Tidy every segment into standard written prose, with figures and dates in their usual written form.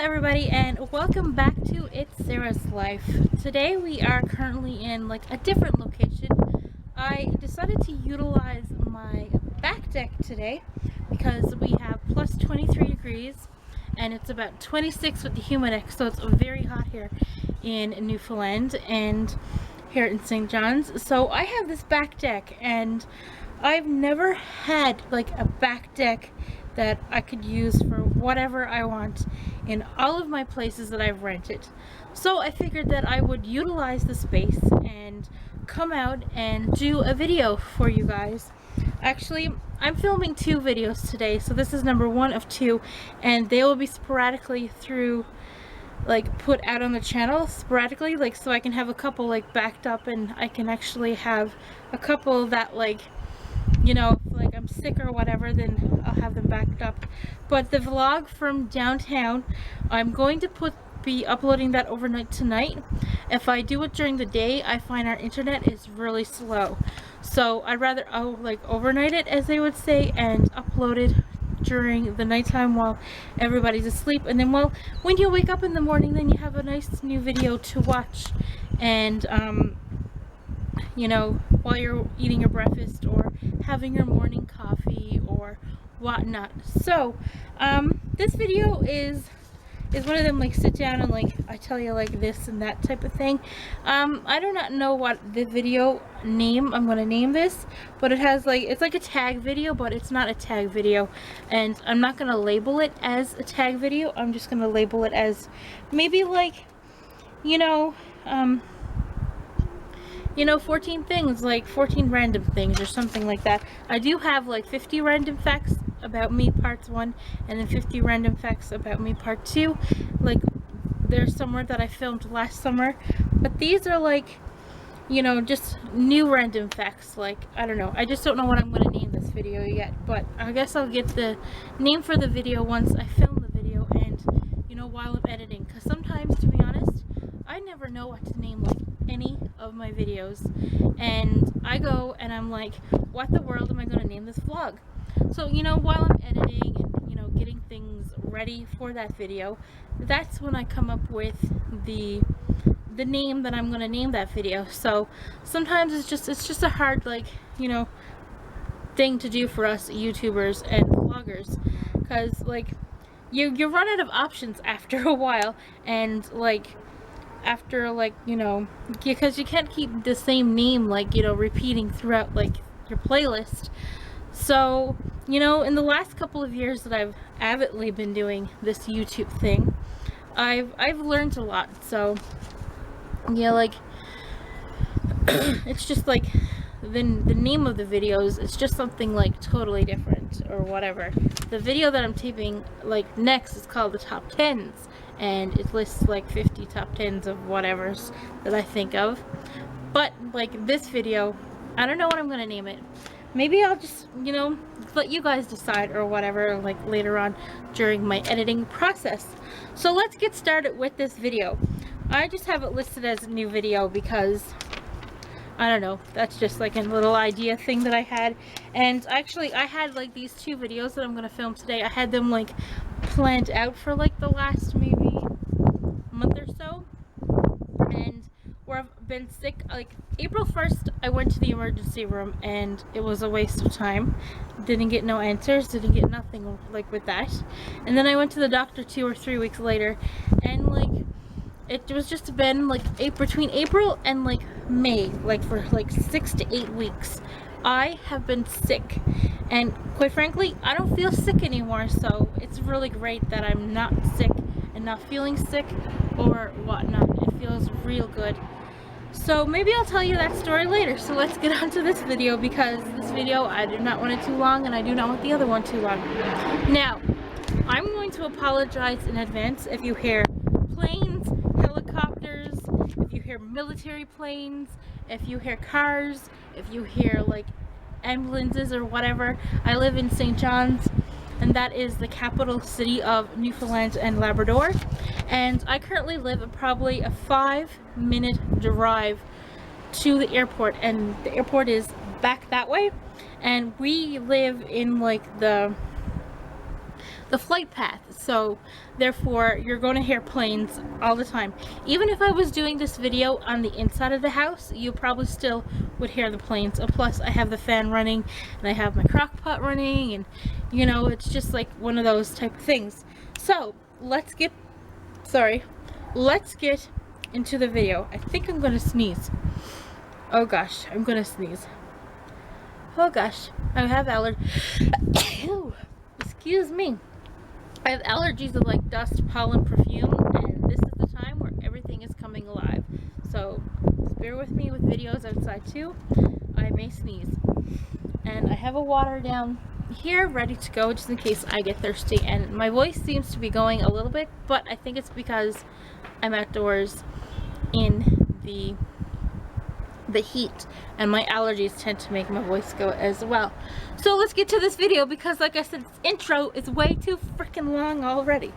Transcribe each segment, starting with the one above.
everybody, and welcome back to It's Sarah's Life. Today we are currently in like a different location. I decided to utilize my back deck today because we have plus 23 degrees and it's about 26 with the humidex, so it's very hot here in Newfoundland and here in St. John's. So I have this back deck and I've never had like a back deck that I could use for whatever I want in all of my places that I've rented. So I figured that I would utilize the space and come out and do a video for you guys. Actually, I'm filming 2 videos today, so this is number 1 of 2, and they will be sporadically put out on the channel sporadically, so I can have a couple backed up, and I can actually have a couple that if I'm sick or whatever, then I'll have them backed up. But the vlog from downtown, I'm going to be uploading that overnight tonight. If I do it during the day, I find our internet is really slow, so I'd rather overnight it, as they would say, and upload it during the nighttime while everybody's asleep, and then when you wake up in the morning, then you have a nice new video to watch, and while you're eating your breakfast or having your morning coffee or whatnot. So this video is one of them sit down and I tell you this and that type of thing. I do not know what the video name I'm gonna name this, but it has it's like a tag video, but it's not a tag video, and I'm not gonna label it as a tag video. I'm just gonna label it as maybe 14 things, 14 random things or something like that. I do have 50 random facts about me parts 1, and then 50 random facts about me part 2. There's somewhere that I filmed last summer, but these are just new random facts. I don't know, I just don't know what I'm going to name this video yet, but I guess I'll get the name for the video once I film the video and while I'm editing, because sometimes, to be honest, I never know what to name any of my videos, and I go and I'm what the world am I going to name this vlog? So while I'm editing and getting things ready for that video, that's when I come up with the name that I'm going to name that video. So sometimes it's just a hard thing to do for us YouTubers and vloggers, because you run out of options after a while, and after because you can't keep the same name repeating throughout your playlist. So in the last couple of years that I've avidly been doing this YouTube thing, I've learned a lot. So yeah, it's just the name of the videos, it's just something totally different or whatever. The video that I'm taping next is called the Top 10s, and it lists 50 top 10s of whatevers that I think of. But this video, I don't know what I'm gonna name it. Maybe I'll just let you guys decide or whatever later on during my editing process. So let's get started with this video. I just have it listed as a new video because I don't know, that's just a little idea thing that I had. And actually I had these 2 videos that I'm gonna film today, I had them planned out for the last maybe month or so, and where I've been sick. April 1st I went to the emergency room and it was a waste of time. Didn't get no answers, didn't get nothing with that. And then I went to the doctor 2 or 3 weeks later, and it was just been between April and May, for 6 to 8 weeks I have been sick, and quite frankly I don't feel sick anymore. So it's really great that I'm not sick and not feeling sick or whatnot. It feels real good. So maybe I'll tell you that story later. So let's get on to this video, because this video, I do not want it too long, and I do not want the other one too long. Now, I'm going to apologize in advance if you hear planes, helicopters, if you hear military planes, if you hear cars, if you hear ambulances or whatever. I live in St. John's, and that is the capital city of Newfoundland and Labrador, and I currently live probably a 5-minute drive to the airport, and the airport is back that way, and we live in the flight path. So therefore you're going to hear planes all the time. Even if I was doing this video on the inside of the house, you probably still would hear the planes. Plus I have the fan running and I have my crock pot running, and you know, it's just like one of those type of things. So let's get into the video. I think I'm gonna sneeze. Oh gosh, I'm gonna sneeze. Oh gosh, I have allergies. Excuse me. I have allergies of like dust, pollen, perfume, and this is the time where everything is coming alive. So bear with me with videos outside too. I may sneeze. And I have a water down here ready to go just in case I get thirsty, and my voice seems to be going a little bit, but I think it's because I'm outdoors in the heat, and my allergies tend to make my voice go as well. So let's get to this video, because like I said, this intro is way too freaking long already.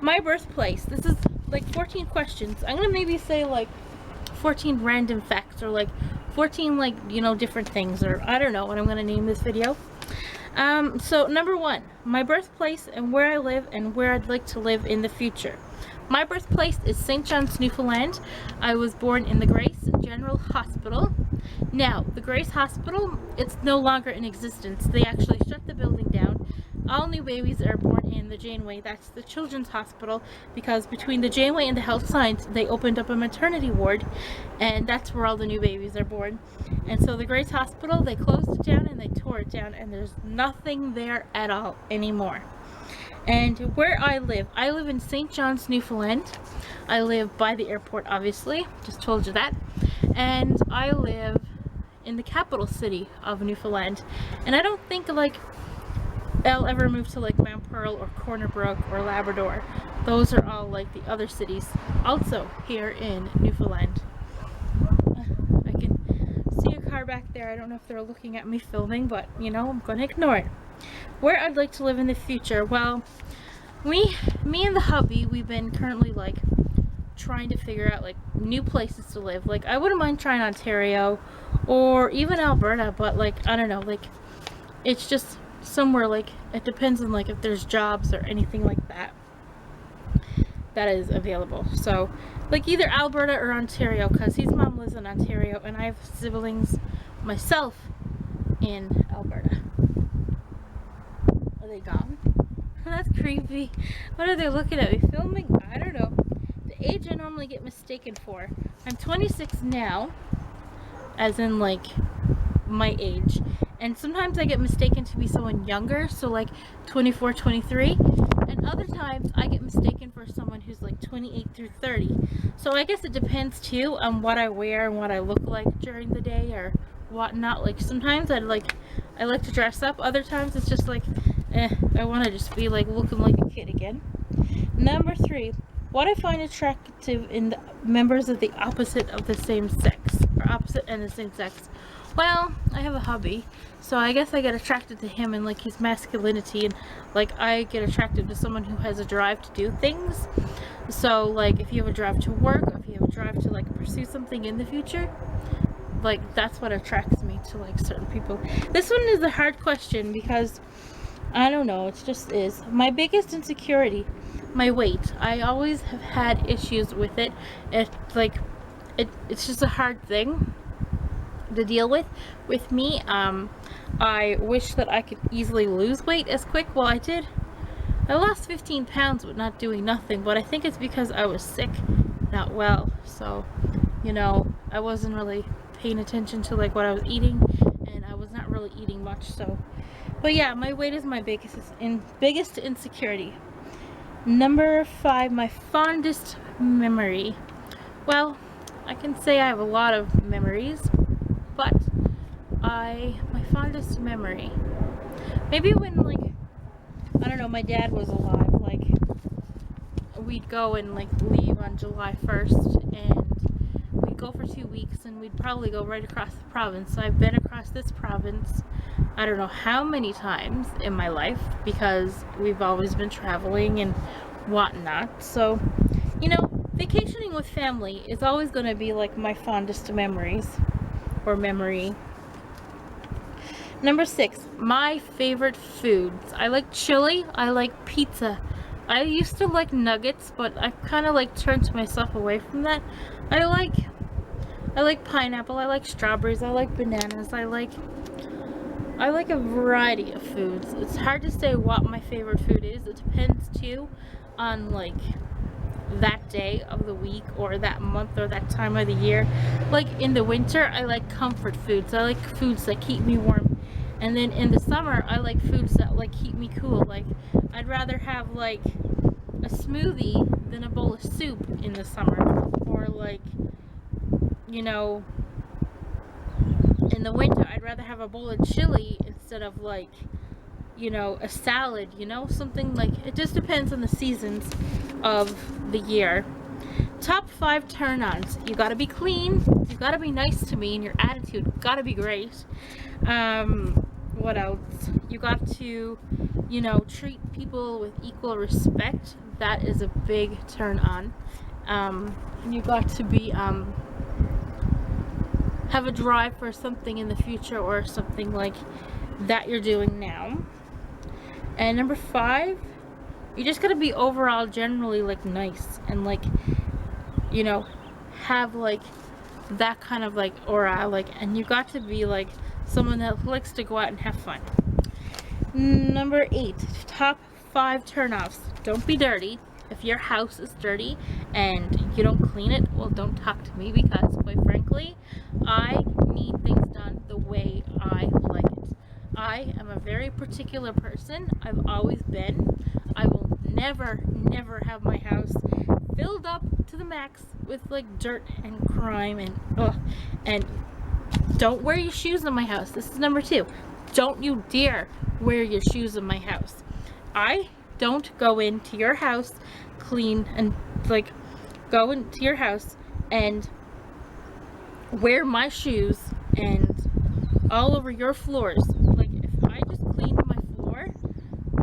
My birthplace. This is like 14 questions. I'm gonna maybe say like 14 random facts, or like 14 like, you know, different things, or I don't know what I'm gonna name this video. So number 1, my birthplace and where I live and where I'd like to live in the future. My birthplace is St. John's, Newfoundland. I was born in the Grace General Hospital. Now, the Grace Hospital, it's no longer in existence. They actually shut the building down. All new babies are born in the Janeway. That's the children's hospital, because between the Janeway and the Health Science, they opened up a maternity ward, and that's where all the new babies are born. And so the Grace Hospital, they closed it down and they tore it down, and there's nothing there at all anymore. And where I live in St. John's, Newfoundland. I live by the airport, obviously, just told you that. And I live in the capital city of Newfoundland. And I don't think like I'll ever move to like Mount Pearl or Corner Brook or Labrador. Those are all like the other cities also here in Newfoundland. I can see a car back there. I don't know if they're looking at me filming, but you know, I'm gonna ignore it. Where I'd like to live in the future, well, me and the hubby, we've been currently like trying to figure out like new places to live. Like I wouldn't mind trying Ontario or even Alberta, but like I don't know, like it's just somewhere, like it depends on like if there's jobs or anything like that that is available. So like either Alberta or Ontario, because his mom lives in Ontario and I have siblings myself in Alberta. Are they gone? That's creepy. What are they looking at me filming? I don't know. The age I normally get mistaken for. I'm 26 now, as in like my age, and sometimes I get mistaken to be someone younger, so like 24, 23, and other times I get mistaken for someone who's like 28 through 30. So I guess it depends too on what I wear and what I look like during the day or whatnot. Like sometimes I like to dress up, other times it's just like I want to just be like looking like a kid again. Number 3, what I find attractive in the members of the opposite of the same sex, or opposite and the same sex. Well, I have a hubby, so I guess I get attracted to him and like his masculinity, and like I get attracted to someone who has a drive to do things. So like if you have a drive to work, or if you have a drive to like pursue something in the future, like that's what attracts me to like certain people. This one is a hard question because I don't know, it just is. My biggest insecurity, my weight. I always have had issues with it. It's just a hard thing to deal with. With me, I wish that I could easily lose weight as quick. Well, I did. I lost 15 pounds with not doing nothing, but I think it's because I was sick, not well. So, you know, I wasn't really paying attention to like what I was eating, and I was not really eating much, so. But yeah, my weight is my biggest insecurity. Number 5, my fondest memory. Well, I can say I have a lot of memories, but my fondest memory, maybe when like, I don't know, my dad was alive, like we'd go and like leave on July 1st and we'd go for 2 weeks and we'd probably go right across the province. So I've been across this province I don't know how many times in my life, because we've always been traveling and whatnot. So, you know, vacationing with family is always going to be like my fondest memories, or memory. Number 6, my favorite foods. I like chili, I like pizza. I used to like nuggets, but I've kind of like turned myself away from that. I like pineapple, I like strawberries, I like bananas, I like a variety of foods. It's hard to say what my favorite food is. It depends too on like that day of the week or that month or that time of the year. Like in the winter, I like comfort foods. I like foods that keep me warm. And then in the summer, I like foods that like keep me cool. Like I'd rather have like a smoothie than a bowl of soup in the summer. Or like, you know, in the winter, I'd rather have a bowl of chili instead of like, you know, a salad, you know, something like, it just depends on the seasons of the year. Top 5 turn-ons. You gotta be clean, you gotta be nice to me, and your attitude gotta be great. What else? You got to, you know, treat people with equal respect. That is a big turn-on. You got to be, have a drive for something in the future or something like that you're doing now. And number 5, you just gotta be overall generally like nice and like, you know, have like that kind of like aura, like, and you got to be like someone that likes to go out and have fun. Number 8, top 5 turnoffs. Don't be dirty. If your house is dirty and you don't clean it, well, don't talk to me, because quite frankly, I need things done the way I like it. I am a very particular person. I've always been. I will never have my house filled up to the max with like dirt and crime and ugh. And don't wear your shoes in my house. This is number 2. Don't you dare wear your shoes in my house. I don't go into your house clean and like go into your house and wear my shoes and all over your floors. Like if I just cleaned my floor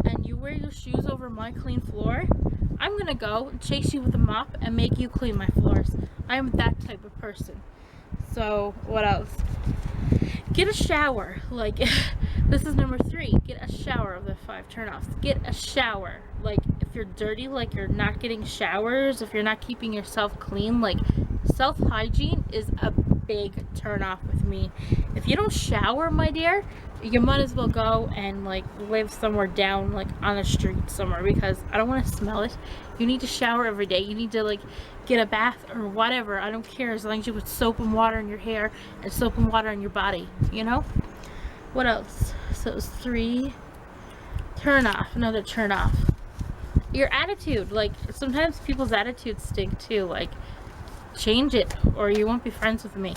and you wear your shoes over my clean floor, I'm gonna go and chase you with a mop and make you clean my floors. I am that type of person. So what else? Get a shower. Like this is number 3. Get a shower of the 5 turnoffs. Get a shower. Like if you're dirty, like you're not getting showers, if you're not keeping yourself clean, like self-hygiene is a big turn off with me. If you don't shower, my dear, you might as well go and like live somewhere down like on a street somewhere, because I don't want to smell it. You need to shower every day. You need to like get a bath or whatever. I don't care, as long as you put soap and water in your hair and soap and water in your body, you know? What else? So it was 3. Turn off. Another turn off. Your attitude. Like sometimes people's attitudes stink too. Like change it or you won't be friends with me.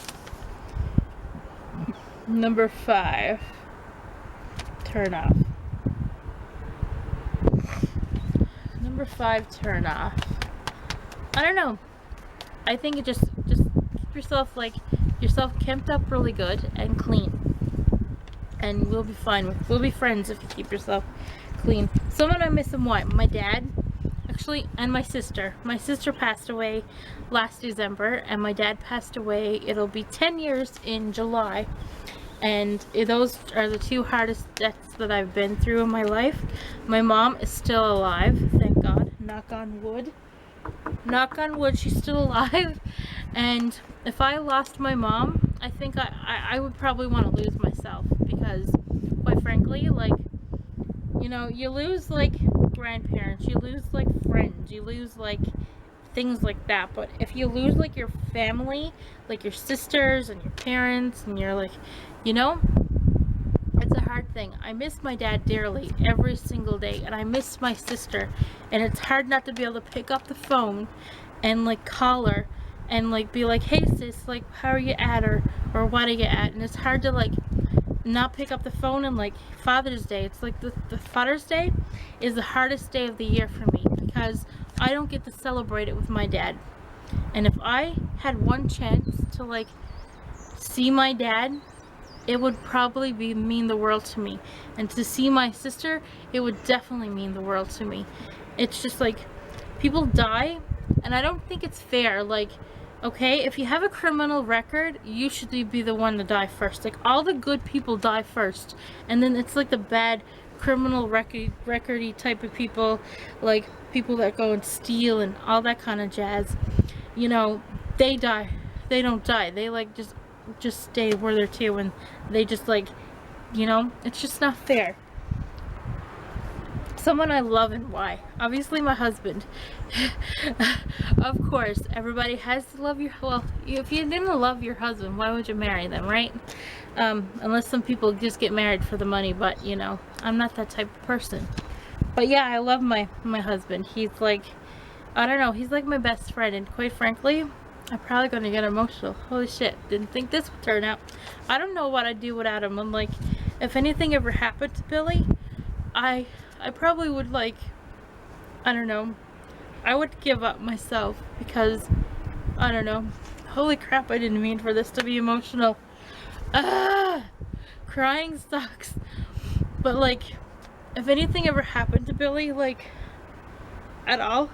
Number 5. Turn off. Number 5 turn off. I don't know. I think it just keep yourself like kept up really good and clean, and we'll be fine. We'll be friends if you keep yourself clean. Someone I miss and what? My dad, actually, and my sister. My sister passed away last December, and my dad passed away. It'll be 10 years in July, and those are the 2 hardest deaths that I've been through in my life. My mom is still alive, thank God. Knock on wood. Knock on wood, she's still alive. And if I lost my mom, I think I would probably want to lose myself, because quite frankly, like, you know, you lose like grandparents, you lose like friends, you lose like things like that. But if you lose like your family, like your sisters and your parents, and you're like, you know, it's a hard thing. I miss my dad dearly every single day, and I miss my sister, and it's hard not to be able to pick up the phone and like call her and like be like, hey sis, like how are you at, or what are you at? And it's hard to like not pick up the phone. And like Father's Day, it's like the Father's Day is the hardest day of the year for me, because I don't get to celebrate it with my dad. And if I had one chance to like see my dad, it would probably mean the world to me. And to see my sister, it would definitely mean the world to me. It's just like people die, and I don't think it's fair. Like Okay, if you have a criminal record, you should be the one to die first. Like, all the good people die first, and then it's like the bad criminal recordy type of people, like people that go and steal and all that kind of jazz. You know, they die. They don't die. They like just stay where they're to, and they just like, you know, it's just not fair. Someone I love and why. Obviously my husband. Of course, everybody has to love your, well, if you didn't love your husband, why would you marry them, right? Unless some people just get married for the money, but you know, I'm not that type of person. But yeah, I love my husband. He's like, I don't know, he's like my best friend, and quite frankly, I'm probably gonna get emotional. Holy shit, didn't think this would turn out. I don't know what I'd do without him. I'm like, if anything ever happened to Billy, I probably would, like, I don't know, I would give up myself, because, I don't know, holy crap, I didn't mean for this to be emotional. Crying sucks. But like, if anything ever happened to Billy, like, at all,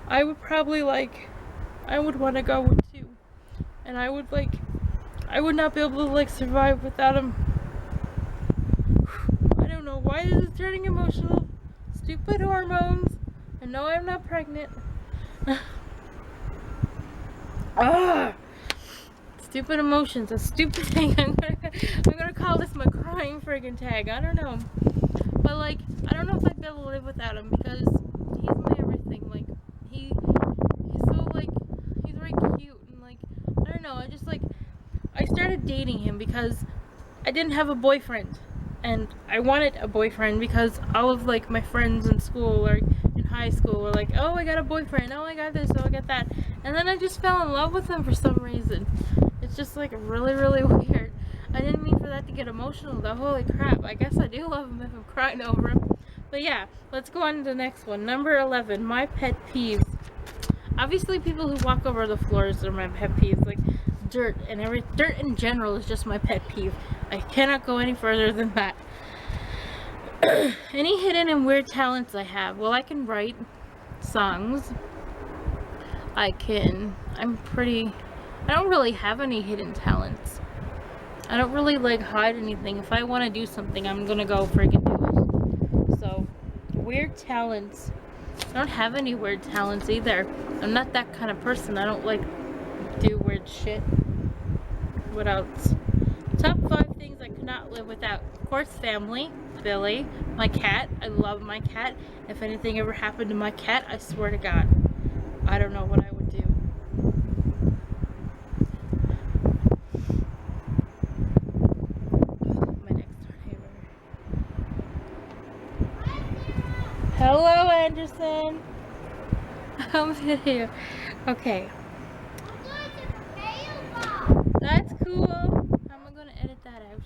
I would probably, like, I would want to go too. And I would, like, I would not be able to, like, survive without him. I don't know why this is turning emotional. Stupid hormones. I know I'm not pregnant. Stupid emotions. A stupid thing. I'm gonna call this my crying friggin' tag. I don't know. But like, I don't know if I'd be able to live without him, because he's my everything. Like, he's so, like, he's very cute, and like, I don't know, I just, like, I started dating him because I didn't have a boyfriend, and I wanted a boyfriend because all of, like, my friends in school or in high school were like, oh, I got a boyfriend, oh, I got this, oh, I got that, and then I just fell in love with him for some reason. It's just, like, really, really weird. I didn't mean for that to get emotional though. Holy crap, I guess I do love him if I'm crying over him. But yeah, let's go on to the next one. Number 11, my pet peeves. Obviously people who walk over the floors are my pet peeves. Like, dirt in general is just my pet peeve. I cannot go any further than that. Any hidden and weird talents I have? Well, I can write songs. I don't really have any hidden talents. I don't really, like, hide anything. If I want to do something, I'm gonna go friggin' do it. So, weird talents. I don't have any weird talents either. I'm not that kind of person. I don't, like, do weird shit. What else? Top 5 things I could not live without. Of course, family. Billy. My cat. I love my cat. If anything ever happened to my cat, I swear to God, I don't know what I would do. Hello, Anderson. I'm here. Okay. That's cool. I'm gonna edit that out.